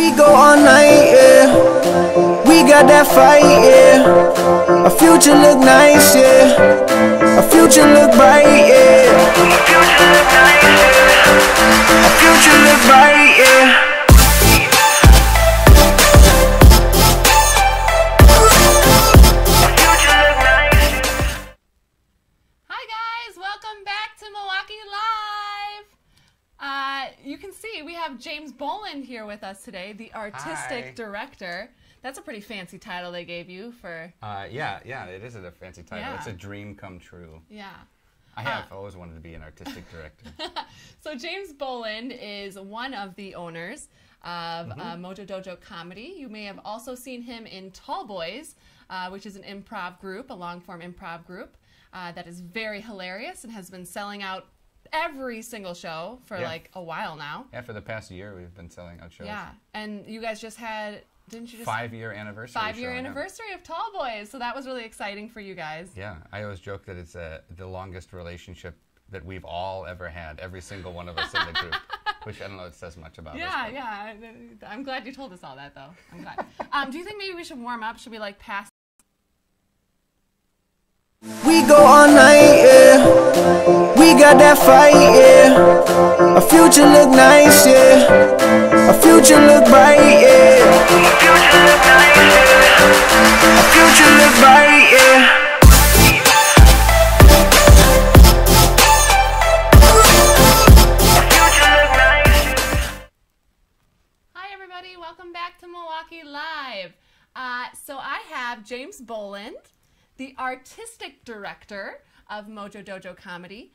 We go all night, yeah. We got that fight, yeah. Our future look nice, yeah. Our future look bright, yeah. Our future look bright, yeah. You can see we have James Boland here with us today, the artistic director. That's a pretty fancy title they gave you for... Yeah, it is a fancy title. Yeah. It's a dream come true. Yeah. I have always wanted to be an artistic director. So James Boland is one of the owners of Mojo Dojo Comedy. You may have also seen him in Tall Boys, which is an improv group, a long-form improv group that is very hilarious and has been selling out every single show for like a while now. Yeah, for the past year we've been selling out shows. Yeah, and you guys just had, didn't you just... 5-year anniversary. 5-year anniversary of Tall Boys, so that was really exciting for you guys. Yeah, I always joke that it's the longest relationship that we've all ever had, every single one of us in the group, which I don't know if it says much about us. Yeah. I'm glad you told us all that, though. I'm glad. Do you think maybe we should warm up? Should we like pass? We go all night, yeah. We got that fight, yeah. Our future look nice, yeah. Our future look bright, yeah. Our future look bright, yeah. Hi everybody, welcome back to Milwaukee Live. So I have James Boland, the artistic director of Mojo Dojo Comedy.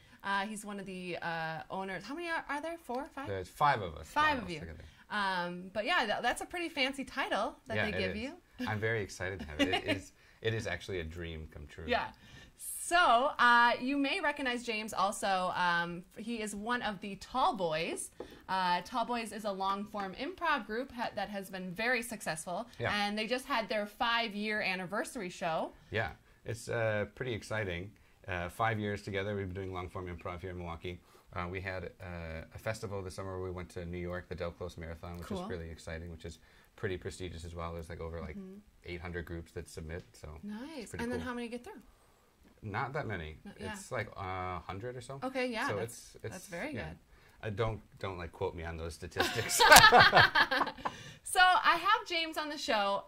He's one of the owners. How many are there? 4 or 5? There's 5 of us. 5 of you. But yeah, that's a pretty fancy title that they give you. I'm very excited to have it. It is actually a dream come true. Yeah. So you may recognize James also. He is one of the Tall Boys. Tall Boys is a long-form improv group that has been very successful. Yeah. And they just had their 5-year anniversary show. Yeah. It's pretty exciting. 5 years together, we've been doing long-form improv here in Milwaukee. We had a festival this summer where we went to New York, the Del Close Marathon, which is really exciting, which is pretty prestigious as well. There's like over 800 groups that submit. So nice. And then how many get through? Not that many. Yeah. It's like 100 or so. Okay, yeah. So that's very good. Don't like quote me on those statistics. So I have James on the show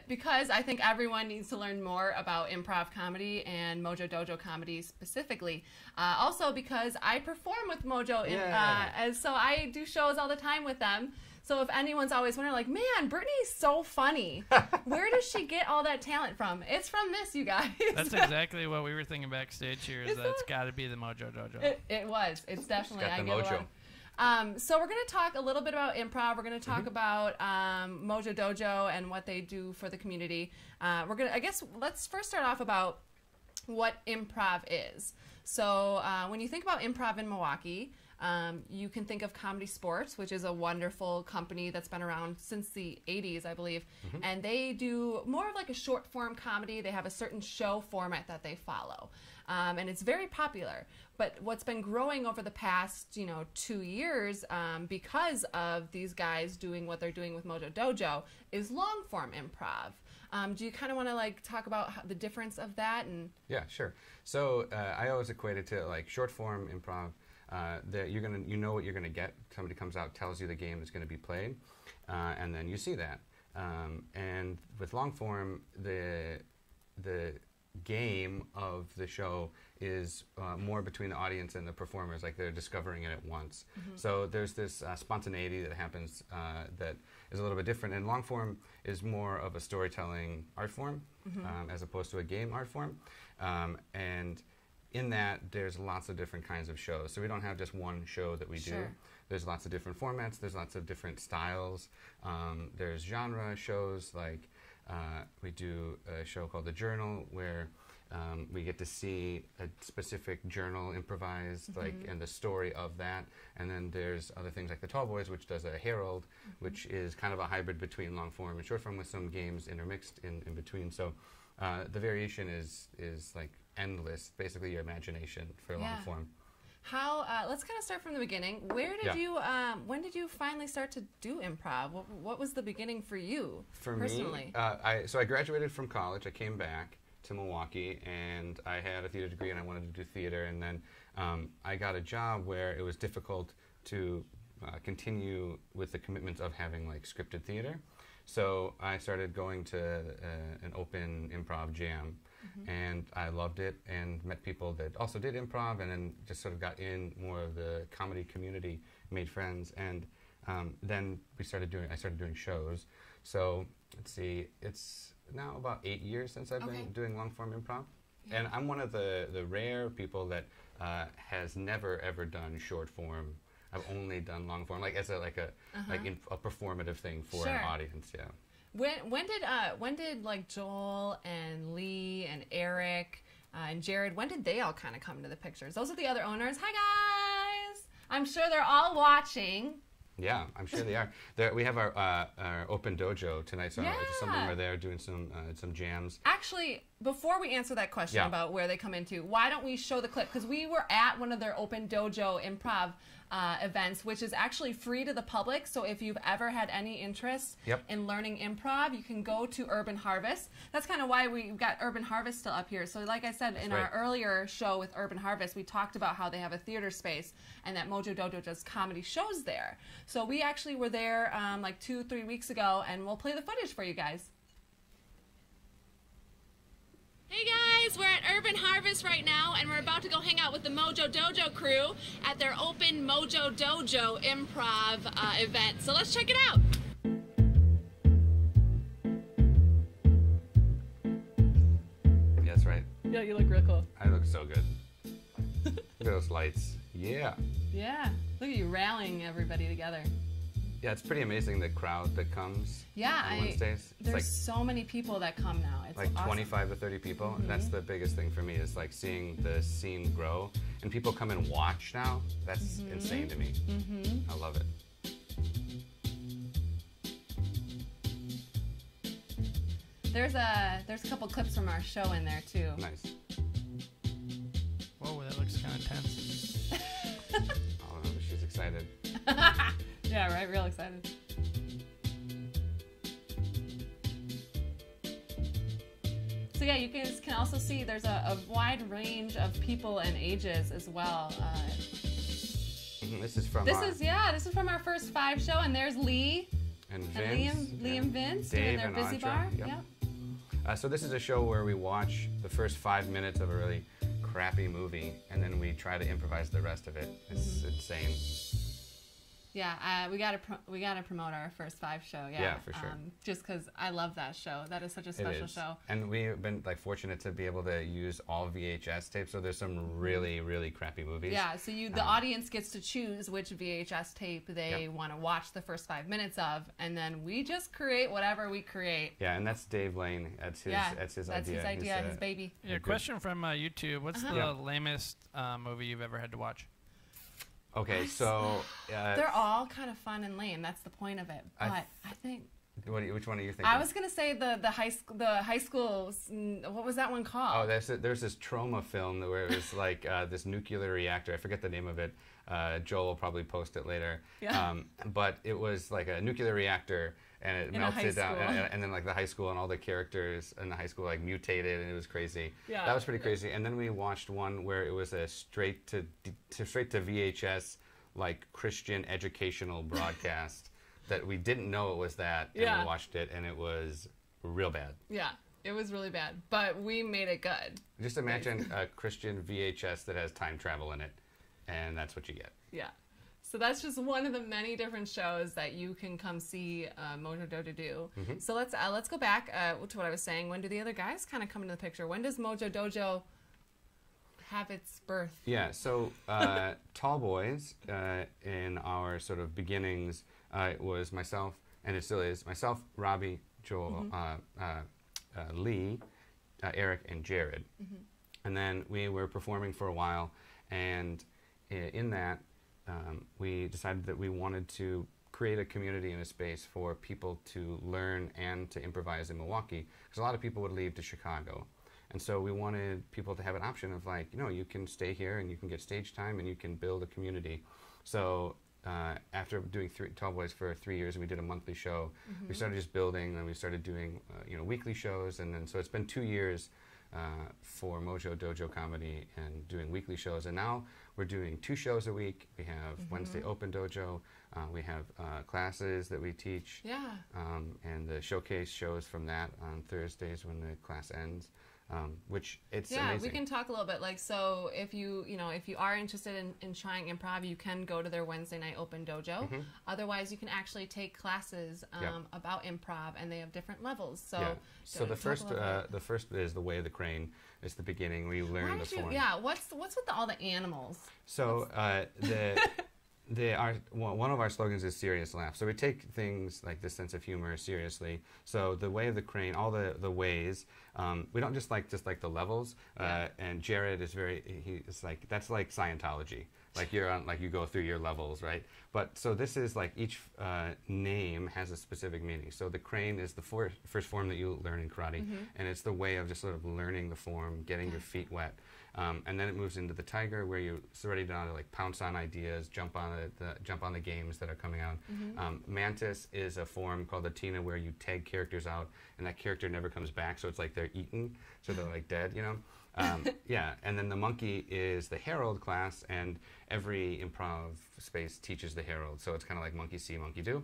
because I think everyone needs to learn more about improv comedy and Mojo Dojo Comedy specifically. Also because I perform with Mojo, and so I do shows all the time with them. So if anyone's always wondering, like, man, Brittany's so funny. Where does she get all that talent from? It's from this, you guys. That's exactly what we were thinking backstage here. Is that it's got to be the Mojo Dojo. It was. It's definitely. Got the mojo. So we're going to talk a little bit about improv. We're going to talk about Mojo Dojo and what they do for the community. I guess let's first start off about what improv is. So when you think about improv in Milwaukee, you can think of Comedy Sports, which is a wonderful company that's been around since the 80s, I believe. And they do more of like a short form comedy. They have a certain show format that they follow. And it's very popular. But what's been growing over the past, 2 years, because of these guys doing what they're doing with Mojo Dojo, is long form improv. Do you kind of want to like talk about the difference of that? And yeah, sure. So I always equate it to like short form improv. That you know what you're gonna get. Somebody comes out, tells you the game is gonna be played, and then you see that. And with long form, the game of the show is more between the audience and the performers, like they're discovering it at once. So there's this spontaneity that happens that is a little bit different. And long form is more of a storytelling art form as opposed to a game art form. And in that, there's lots of different kinds of shows. So we don't have just one show that we do. There's lots of different formats. There's lots of different styles. There's genre shows, like we do a show called The Journal, where we get to see a specific journal improvised, and the story of that. And then there's other things like the Tall Boys, which does a Herald, which is kind of a hybrid between long form and short form with some games intermixed in between. So the variation is like endless, basically your imagination for long form. How? Let's kind of start from the beginning. Where did you? When did you finally start to do improv? What was the beginning for you personally? So I graduated from college. I came back to Milwaukee, and I had a theater degree, and I wanted to do theater. And then I got a job where it was difficult to continue with the commitments of having like scripted theater. So I started going to an open improv jam, and I loved it and met people that also did improv, and then just sort of got in more of the comedy community, made friends, and then I started doing shows. So let's see, it's now about 8 years since I've been doing long form improv, and I'm one of the rare people that has never ever done short form. I've only done long form, like as a performative thing for an audience. Yeah. When did like Joel and Lee and Eric and Jared, when did they all kind of come into the pictures? Those are the other owners. Hi guys. I'm sure they're all watching. Yeah, I'm sure they are. We have our open dojo tonight, so some of them are there doing some jams. Actually, before we answer that question about where they come into, why don't we show the clip? Because we were at one of their open dojo improv events, which is actually free to the public. So if you've ever had any interest in learning improv, you can go to Urban Harvest. That's kind of why we've got Urban Harvest still up here. So like I said, in our earlier show with Urban Harvest, we talked about how they have a theater space and that Mojo Dojo does comedy shows there. So we actually were there like 2-3 weeks ago, and we'll play the footage for you guys. Hey guys, we're at Urban Harvest right now, and we're about to go hang out with the Mojo Dojo crew at their open Mojo Dojo improv event. So let's check it out. Yeah, that's right. Yeah, you look real cool. I look so good. Look at those lights. Yeah. Yeah. Look at you rallying everybody together. Yeah, it's pretty amazing the crowd that comes on Wednesdays. There's like so many people that come now. It's like awesome. 25 to 30 people. That's the biggest thing for me, is like seeing the scene grow. And people come and watch now. That's insane to me. I love it. There's a couple clips from our show in there too. Nice. Whoa, that looks kind of tense. Oh, she's excited. Yeah, right? Real excited. So yeah, you guys can also see there's a wide range of people and ages as well. This is from from our first 5 show, and there's Lee and Vince, Lee and Vince Dave doing their and busy Audra. bar. Yep. So this is a show where we watch the first 5 minutes of a really crappy movie, and then we try to improvise the rest of it. It's insane. Yeah, we gotta promote our first 5 show. Yeah, for sure. Just because I love that show. That is such a special show. And we've been like fortunate to be able to use all VHS tapes. So there's some really, really crappy movies. Yeah, so the audience gets to choose which VHS tape they want to watch the first 5 minutes of, and then we just create whatever we create. Yeah, and that's Dave Lane. That's his idea. That's his idea, his baby. Yeah, question from YouTube. What's the lamest movie you've ever had to watch? Okay, so they're all kind of fun and lame. That's the point of it. But I think. Which one are you thinking? I was gonna say the high school. What was that one called? Oh, there's this trauma film where it was like this nuclear reactor. I forget the name of it. Joel will probably post it later. Yeah. But it was like a nuclear reactor, and it melted down, and then like the high school and all the characters in the high school like mutated, and it was crazy. Yeah. That was pretty crazy. And then we watched one where it was a straight to VHS like Christian educational broadcast that we didn't know it was that, and we watched it, and it was real bad. Yeah. It was really bad, but we made it good. Just imagine a Christian VHS that has time travel in it, and that's what you get. Yeah. So that's just one of the many different shows that you can come see Mojo Dojo do. So let's go back to what I was saying. When do the other guys kind of come into the picture? When does Mojo Dojo have its birth? Yeah, so Tall Boys, in our sort of beginnings, was myself, and it still is, myself, Robbie, Joel, Lee, Eric, and Jared. And then we were performing for a while, and in that, we decided that we wanted to create a community and a space for people to learn and to improvise in Milwaukee, because a lot of people would leave to Chicago. And so we wanted people to have an option of like, you know, you can stay here and you can get stage time and you can build a community. So after doing Tall Boys for 3 years, we did a monthly show. We started just building, and we started doing you know, weekly shows, and then so it's been 2 years for Mojo Dojo Comedy and doing weekly shows. And now we're doing 2 shows a week. We have Wednesday Open Dojo. We have classes that we teach. Yeah. And the showcase shows from that on Thursdays when the class ends. Which it's amazing. We can talk a little bit. Like, so if you are interested in trying improv, you can go to their Wednesday night open dojo. Otherwise, you can actually take classes about improv, and they have different levels. So, so the first is the way of the crane. It's the beginning where you learn the form. What's with all the animals? So one of our slogans is serious laugh. So we take things like this sense of humor seriously. So the way of the crane, all the ways, we don't just like the levels. And Jared is he's like, that's like Scientology. Like you're on, like you go through your levels, right? But so this is like each name has a specific meaning. So the crane is the first form that you learn in karate, and it's the way of just sort of learning the form, getting your feet wet. And then it moves into the tiger, where you're ready to like pounce on ideas, jump on the games that are coming out. Mantis is a form called the Tina, where you tag characters out, and that character never comes back, so it's like they're eaten, so they're like dead, you know. And then the monkey is the Herald class, and every improv space teaches the Herald, so it's kind of like monkey see, monkey do.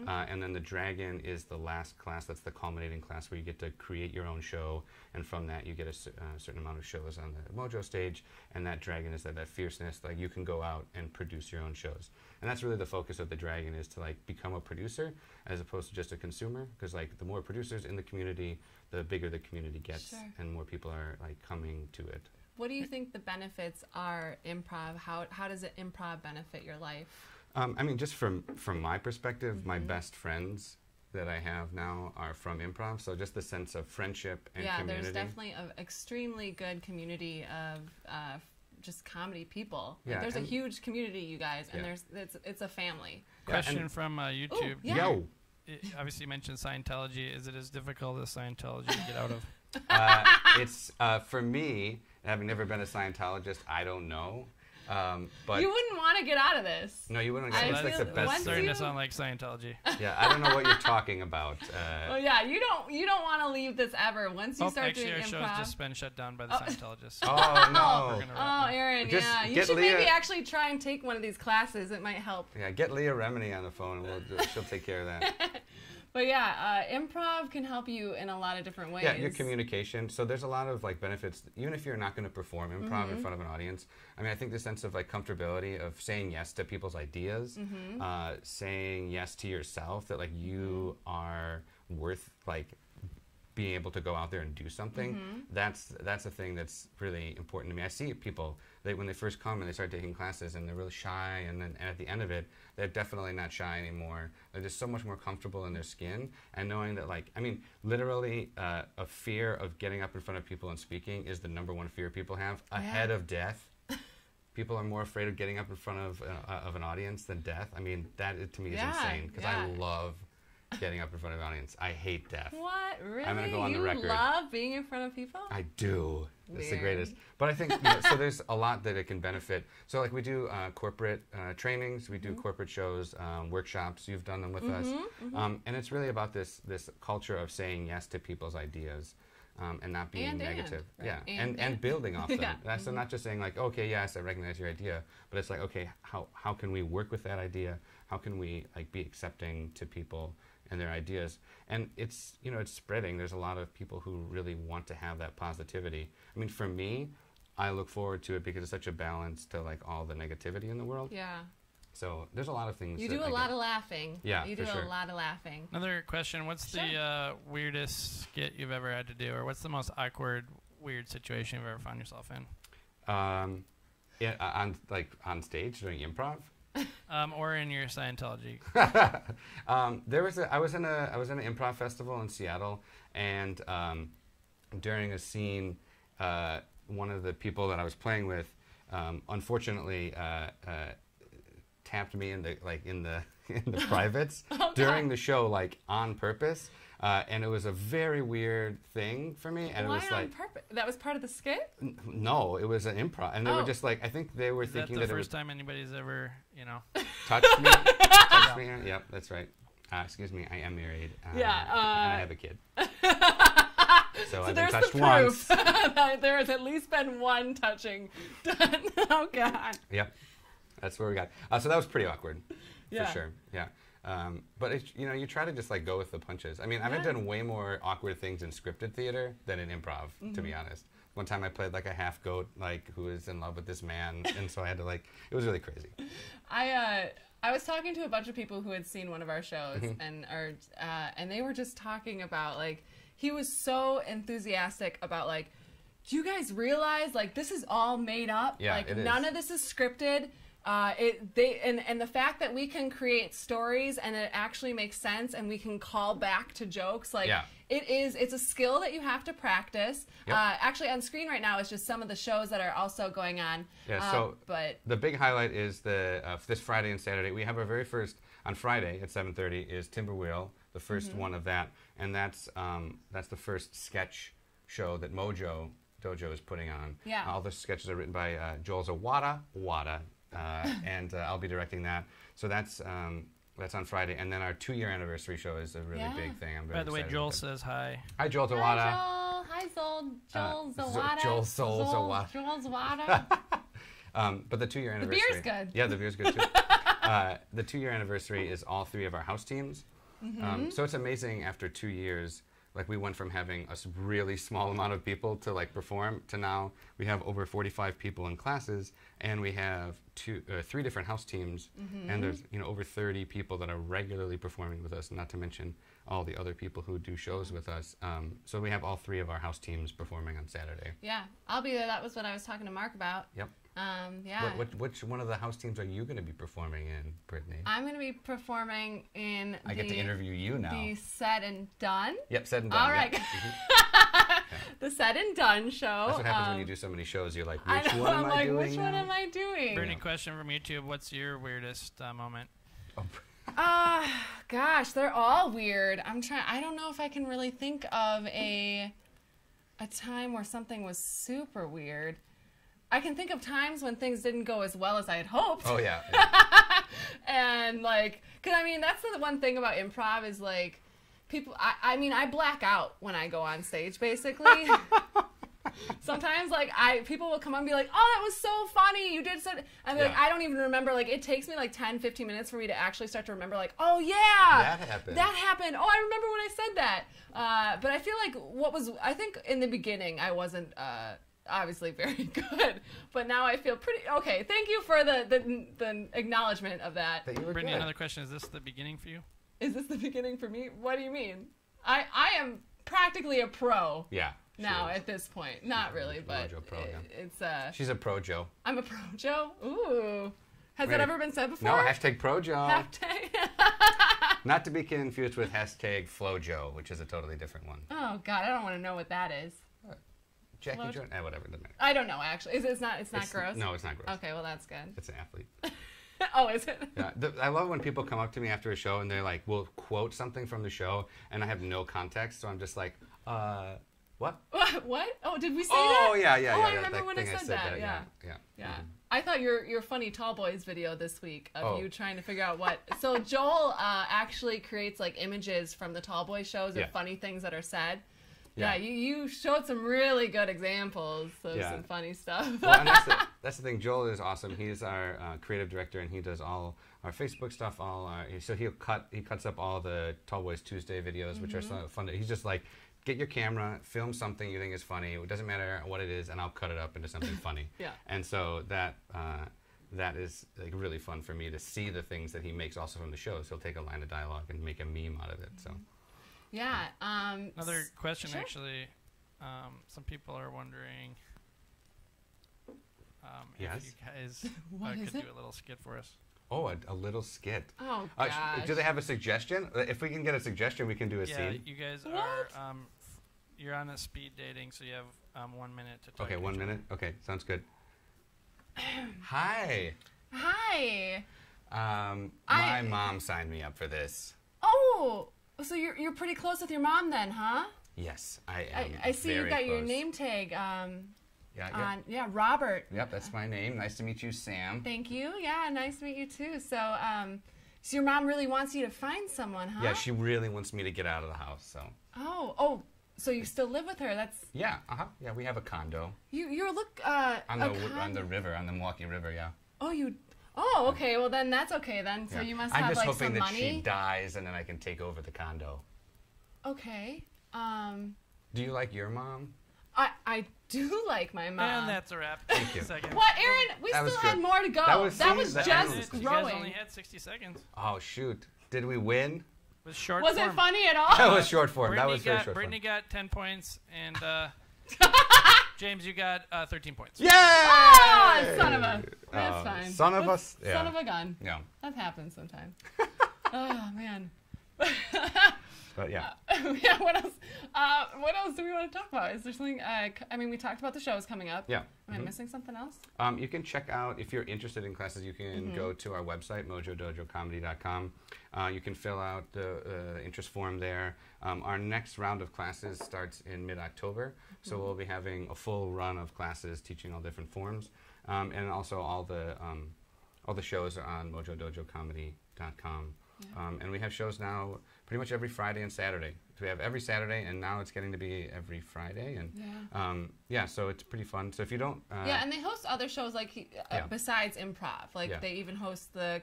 And then the dragon is the last class. That's the culminating class, where you get to create your own show, and from that you get a certain amount of shows on the Mojo stage, and that dragon is that fierceness, like you can go out and produce your own shows. And that's really the focus of the dragon, is to like become a producer as opposed to just a consumer, because like the more producers in the community, the bigger the community gets, and more people are like coming to it. What do you think the benefits are improv? How does it improv benefit your life? I mean, just from my perspective, my best friends that I have now are from improv. So just the sense of friendship and community. Yeah, there's definitely an extremely good community of just comedy people. Like, there's a huge community, you guys, and it's a family. Question from YouTube. Yo. Obviously, you mentioned Scientology. Is it as difficult as Scientology to get out of? It's for me, having never been a Scientologist, I don't know. But you wouldn't want to get out of this. No, you wouldn't. It's like the best. That's starting to sound like Scientology. Yeah, I don't know what you're talking about. Well, yeah, you don't want to leave this ever. Once you start doing improv. Actually, our show's just been shut down by the Scientologists. Oh no! Oh, Aaron, you should maybe actually try and take one of these classes. It might help. Yeah, get Leah Remini on the phone, and she'll take care of that. But yeah, improv can help you in a lot of different ways. Yeah, your communication. So there's a lot of like benefits, even if you're not going to perform improv in front of an audience. I mean, I think the sense of like comfortability of saying yes to people's ideas, saying yes to yourself, that like you are worth like being able to go out there and do something. That's a thing that's really important to me. I see people that when they first come and they start taking classes and they're really shy, and then at the end of it, they're definitely not shy anymore. They're just so much more comfortable in their skin, and knowing that, like, I mean, literally a fear of getting up in front of people and speaking is the #1 fear people have, ahead of death. People are more afraid of getting up in front of an audience than death. I mean, that to me is insane, because I love getting up in front of an audience. I hate death. What? Really? I'm going to go on the record. You love being in front of people? I do. It's the greatest. But I think, so there's a lot that it can benefit. So like we do corporate trainings, we do corporate shows, workshops. You've done them with us. And it's really about this culture of saying yes to people's ideas. And not being negative. And building off them. That's not just saying like, okay, yes, I recognize your idea, but it's like, okay, how can we work with that idea? How can we like be accepting to people and their ideas? And it's, you know, it's spreading. There's a lot of people who really want to have that positivity. I mean, for me, I look forward to it because it's such a balance to like all the negativity in the world. Yeah. So there's a lot of things. You do a lot of laughing. Yeah, you do a lot of laughing. Another question: what's the weirdest skit you've ever had to do, or what's the most awkward, weird situation you've ever found yourself in? On stage doing improv. Or in your Scientology. I was in an improv festival in Seattle, and during a scene, one of the people that I was playing with, unfortunately, tapped me in the privates during the show, like on purpose. And it was a very weird thing for me. And Why it was on like, purpose? That was part of the skit? no, it was an improv. And they were Oh. just like, I think they were Is that thinking the that it was first time anybody's ever, you know? touched me. Touched me. Yep, that's right. Excuse me, I am married. Yeah, and I have a kid. So I've been there's touched the once. proof that there has at least been one touching done. Oh, God. Yep, that's where we got. So that was pretty awkward, Yeah. for sure. Yeah. But it's, you know, you try to just like go with the punches. I mean, I've done way more awkward things in scripted theater than in improv, to be honest. One time I played like a half goat, like who is in love with this man, and so I had to like. It was really crazy. I was talking to a bunch of people who had seen one of our shows, and they were just talking about like he was so enthusiastic about like, do you guys realize like this is all made up? Yeah, like it is. none of this is scripted. And the fact that we can create stories and it actually makes sense and we can call back to jokes like it's a skill that you have to practice. Yep. Actually on screen right now is just some of the shows that are also going on. Yeah, so but the big highlight is this Friday and Saturday. We have our very first, on Friday at 7:30 is Timberwheel, the first one of that. And that's the first sketch show that Mojo Dojo is putting on. Yeah. All the sketches are written by Joel Zawada, and I'll be directing that. So that's on Friday. And then our 2-year anniversary show is a really big thing. I'm very By the way, excited Joel about that. says hi. Hi, Joel Zawada. Hi, Joel. Joel Zawada. Joel Zawada. Joel Zawada. But the 2-year anniversary. The beer's good. Yeah, the beer's good too. The 2-year anniversary is all 3 of our house teams. So it's amazing after 2 years, like we went from having a really small amount of people to like perform to now we have over 45 people in classes, and we have 3 different house teams, and there's over 30 people that are regularly performing with us, not to mention all the other people who do shows with us. So we have all 3 of our house teams performing on Saturday. Yeah, I'll be there. That was what I was talking to Mark about. Yep. Yeah. Which one of the house teams are you going to be performing in, Brittany? I'm going to be performing in I get to interview you now. The Said and Done. Yep, Said and Done. All right. Yep. The Said and Done show. That's what happens when you do so many shows. You're like, I which know, one am I'm I like, doing which one now? am I doing? Bernie, question from YouTube. What's your weirdest moment? Gosh, they're all weird. I don't know if I can really think of a time where something was super weird. I can think of times when things didn't go as well as I had hoped. Oh, yeah. And like, cause I mean, that's the one thing about improv is like, people, I black out when I go on stage, basically. Sometimes like people will come on and be like, oh, that was so funny, you did so, and like I don't even remember, like it takes me like 10-15 minutes for me to actually start to remember like, oh yeah, that happened, oh, I remember when I said that. But I feel like I think in the beginning I wasn't obviously very good, but now I feel pretty okay. Thank you for the acknowledgement of that. Brittany, another question: is this the beginning for you? Is this the beginning for me? What do you mean? I am practically a pro. Yeah. Now at this point, not really, but Mojo pro, it's she's a pro Joe. I'm a pro Joe. Ooh, has that ever been said before? No, hashtag pro Joe. Hashtag. Not to be confused with hashtag flow Joe, which is a totally different one. Oh God, I don't want to know what that is. Jackie Jones? Whatever, doesn't matter. I don't know actually. It's not gross. No, it's not gross. Okay, well that's good. It's an athlete. Oh, is it? Yeah, I love when people come up to me after a show and they're like, will quote something from the show, and I have no context, so I'm just like, what? What? Oh, did we say that? Oh, yeah. Oh, I remember when I said that. Yeah. Mm-hmm. I thought your funny Tall Boys video this week of you trying to figure out what. So Joel actually creates like images from the Tall Boy shows of funny things that are said. Yeah, you showed some really good examples of some funny stuff. Well, and that's the thing. Joel is awesome. He's our creative director, and he does all our Facebook stuff. So he cuts up all the Tall Boys Tuesday videos, which are so fun. He's just like, get your camera, film something you think is funny. It doesn't matter what it is, and I'll cut it up into something funny. Yeah. And so that is like really fun for me to see the things that he makes also from the shows. He'll take a line of dialogue and make a meme out of it. So. Yeah. Another question, actually. Some people are wondering if you guys could do a little skit for us. Oh, a little skit. Oh, gosh. Do they have a suggestion? If we can get a suggestion, we can do a scene. Yeah, you guys are, you're on a speed dating, so you have 1 minute to talk. Okay, 1 minute? Okay, sounds good. Hi. Hi. My mom signed me up for this. Oh, So you're pretty close with your mom then, huh? Yes, I am. I see you very got your close. name tag. Yeah, Robert. Yep, that's my name. Nice to meet you, Sam. Thank you. Yeah, nice to meet you too. So, so your mom really wants you to find someone, huh? Yeah, she really wants me to get out of the house. So. Oh, so you still live with her? That's. Yeah. Yeah, we have a condo. You look on the river, on the Milwaukee River. Yeah. Oh, okay. Well, then that's okay then. So Yeah. you must I'm have just like some hoping that money. she dies and then I can take over the condo. Okay. Do you like your mom? I do like my mom. And that's a wrap. Thank you. Seconds. What, Aaron? We That was still had good. more to go. That was just the end. You growing. guys only had 60 seconds. Oh shoot! Did we win? It was short Was form. it funny at all? That was short form. That was very short form. Brittany got 10 points, and James, you got 13 points. Yay! Ah, son of a. That's fine. Son of That's- us. Yeah. Son of a gun. Yeah. That happens sometimes. Oh man. But yeah. Yeah. What else? What else do we want to talk about? Is there something? I mean, we talked about the shows coming up. Yeah. Am I missing something else? You can check out, if you're interested in classes, you can go to our website, mojodojocomedy.com. You can fill out the interest form there. Our next round of classes starts in mid-October, so we'll be having a full run of classes teaching all different forms. And also all the shows are on mojodojocomedy.com. Yeah. And we have shows now pretty much every Friday and Saturday. So we have every Saturday, and now it's getting to be every Friday. And so it's pretty fun. So if you don't, yeah, and they host other shows like besides improv. Like they even host the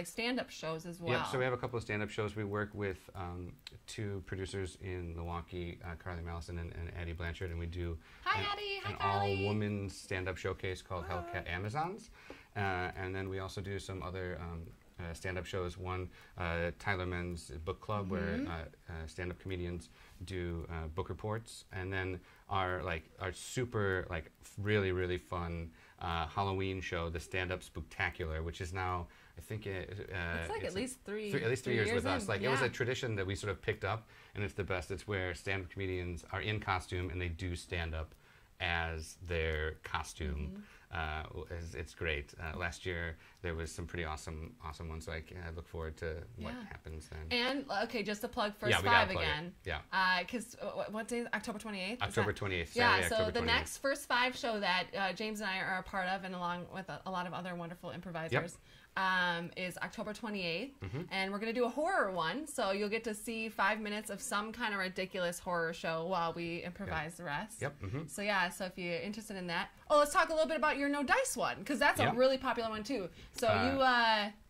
stand-up shows as well. Yeah, so we have a couple of stand-up shows. We work with two producers in Milwaukee, Carly Mallison and Addie Blanchard, and we do an all-woman stand-up showcase called Hellcat Amazons. And then we also do some other stand-up shows. One, Tyler Men's Book Club, where stand-up comedians do book reports, and then our super really really fun Halloween show, the Stand-Up Spooktacular, which is now I think it's like at least three years with us. in. It was a tradition that we sort of picked up, and it's the best. It's where stand-up comedians are in costume and they do stand-up as their costume. It's great. Last year there was some pretty awesome ones, so I look forward to what happens then. And okay, just to plug First we Five gotta plug again. it. Yeah. Because what day? October 28th. October 28th. Yeah. Saturday, So October the 28th. next First Five show that James and I are a part of, and along with a lot of other wonderful improvisers. Is October 28th, and we're going to do a horror one, so you'll get to see 5 minutes of some kind of ridiculous horror show while we improvise the rest. Yep. So if you're interested in that. Oh, let's talk a little bit about your No Dice one, because that's a really popular one too. So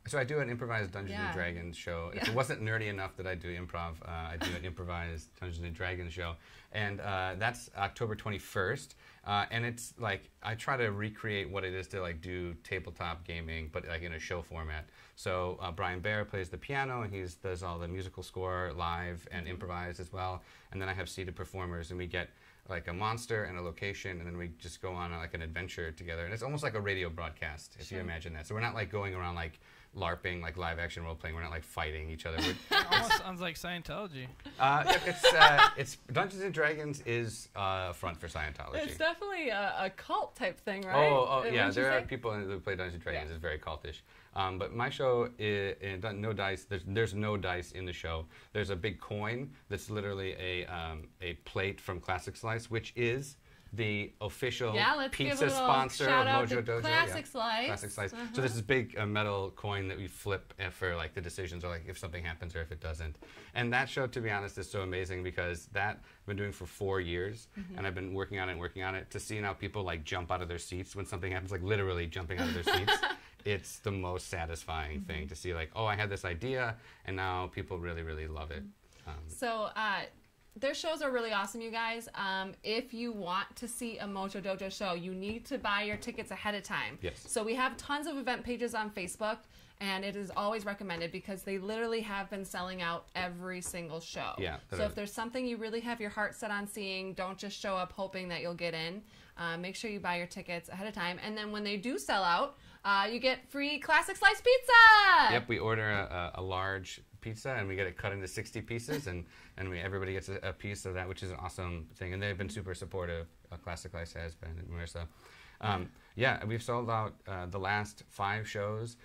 So I do an improvised Dungeons and Dragons show. If it wasn't nerdy enough that I do improv, I do an improvised Dungeons and Dragons show, and that's October 21st. And it's I try to recreate what it is to do tabletop gaming, but in a show format. So Brian Baer plays the piano, and he does all the musical score live and improvised as well. And then I have seated performers, and we get a monster and a location, and then we just go on an adventure together. And it's almost like a radio broadcast, if you imagine that. So we're not going around LARPing, live action role playing. We're not fighting each other. It almost sounds like Scientology. It's Dungeons and Dragons is a front for Scientology. it's definitely a cult type thing, right? Oh yeah, Wouldn't you there are say? people who play Dungeons and Dragons. It's very cultish. But my show is no dice. There's no dice in the show. There's a big coin that's literally a plate from Classic Slice, which is the official let's give pizza a little sponsor shout of out Mojo to Dojo. Classic Slice. Classic Slice. So there's this big metal coin that we flip for the decisions, or if something happens or if it doesn't. And that show, to be honest, is so amazing because that I've been doing for 4 years, and I've been working on it to see now people jump out of their seats when something happens, literally jumping out of their seats. It's the most satisfying thing to see, I had this idea, and now people really, really love it. So their shows are really awesome, you guys. If you want to see a Mojo Dojo show, you need to buy your tickets ahead of time. Yes. So we have tons of event pages on Facebook, and it is always recommended because they literally have been selling out every single show. Yeah. So if there's something you really have your heart set on seeing, don't just show up hoping that you'll get in. Make sure you buy your tickets ahead of time. And then when they do sell out, you get free Classic Slice pizza! Yep, we order a large pizza, and we get it cut into 60 pieces, and everybody gets a piece of that, which is an awesome thing. And they've been super supportive. Classic Slice has been, and Marissa. Yeah, we've sold out the last 5 shows.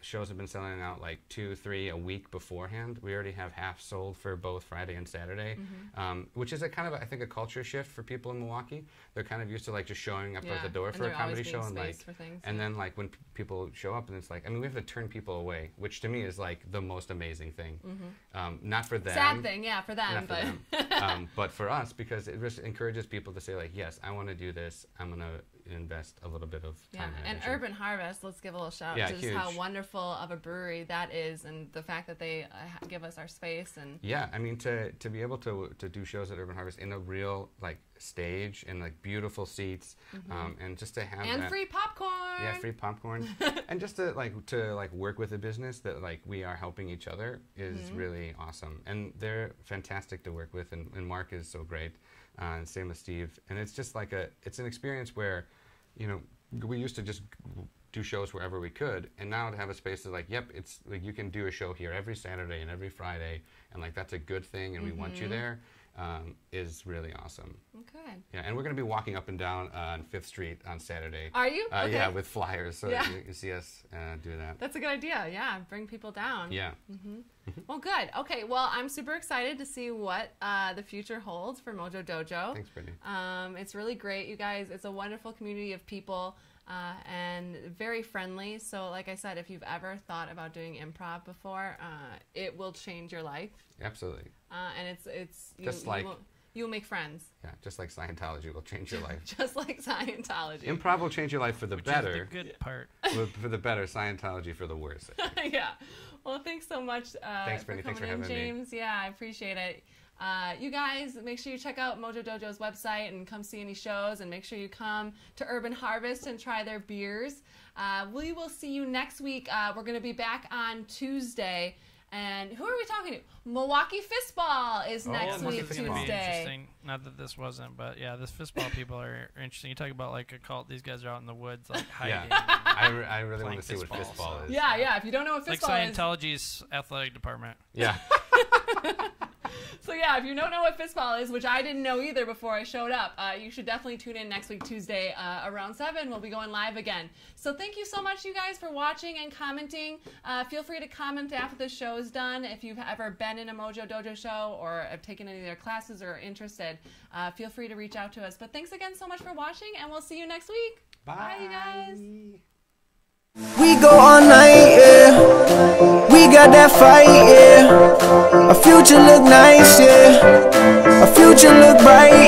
Shows have been selling out like 2, 3 a week beforehand. We already have half sold for both Friday and Saturday, which is a kind of, I think, a culture shift for people in Milwaukee. They're kind of used to like just showing up at the door for a comedy show, and like, and then like when people show up, and it's like, I mean, we have to turn people away, which to me is like the most amazing thing. Not for them. Sad thing, yeah, for them, but for them. But for us, because it just encourages people to say like, yes, I want to do this. I'm gonna invest a little bit of time and energy. Urban Harvest, let's give a little shout out to just how wonderful of a brewery that is, and the fact that they give us our space. And yeah, I mean, to be able to do shows at Urban Harvest in a real like stage and like beautiful seats, and just to have and free popcorn. Yeah, free popcorn, and just to work with a business that like we are helping each other is really awesome, and they're fantastic to work with, and Mark is so great, and same with Steve, and it's just like it's an experience where, you know, we used to just do shows wherever we could, and now to have a space that's like, yep, it's like you can do a show here every Saturday and every Friday, and like that's a good thing, and we want you there, is really awesome. Okay. Yeah, and we're going to be walking up and down on 5th Street on Saturday. Are you? Okay. Yeah, with flyers, so you see us do that. That's a good idea. Yeah, bring people down. Yeah. Well, good. Okay, well, I'm super excited to see what the future holds for Mojo Dojo. Thanks, Brittany. It's really great, you guys. It's a wonderful community of people, and very friendly. So, like I said, if you've ever thought about doing improv before, it will change your life. Absolutely. And it's just you'll make friends. Yeah, just like Scientology will change your life. Just like Scientology. Improv will change your life for the better. Is the good part. For the better, Scientology for the worse. Yeah. Well, thanks so much. Thanks, Brittany. Thanks for having James. Me. Yeah, I appreciate it. You guys, make sure you check out Mojo Dojo's website and come see any shows, and make sure you come to Urban Harvest and try their beers. We will see you next week. We're going to be back on Tuesday. And who are we talking to? Milwaukee Fistball is next week, Tuesday. Interesting. Not that this wasn't, but yeah, this fistball people are interesting. You talk about like a cult. These guys are out in the woods, like hiding. Yeah, I really want to see what fistball is. Yeah, yeah. If you don't know what fistball is, like Scientology's athletic department. Yeah. So yeah, if you don't know what fistball is, which I didn't know either before I showed up, you should definitely tune in next week, Tuesday, around 7. We'll be going live again. So thank you so much, you guys, for watching and commenting. Feel free to comment after the show is done. If you've ever been in a Mojo Dojo show or have taken any of their classes or are interested, feel free to reach out to us. But thanks again so much for watching, and we'll see you next week. Bye you guys. We go all night, yeah. We got that fight, yeah. Our future look nice, yeah. Our future look bright,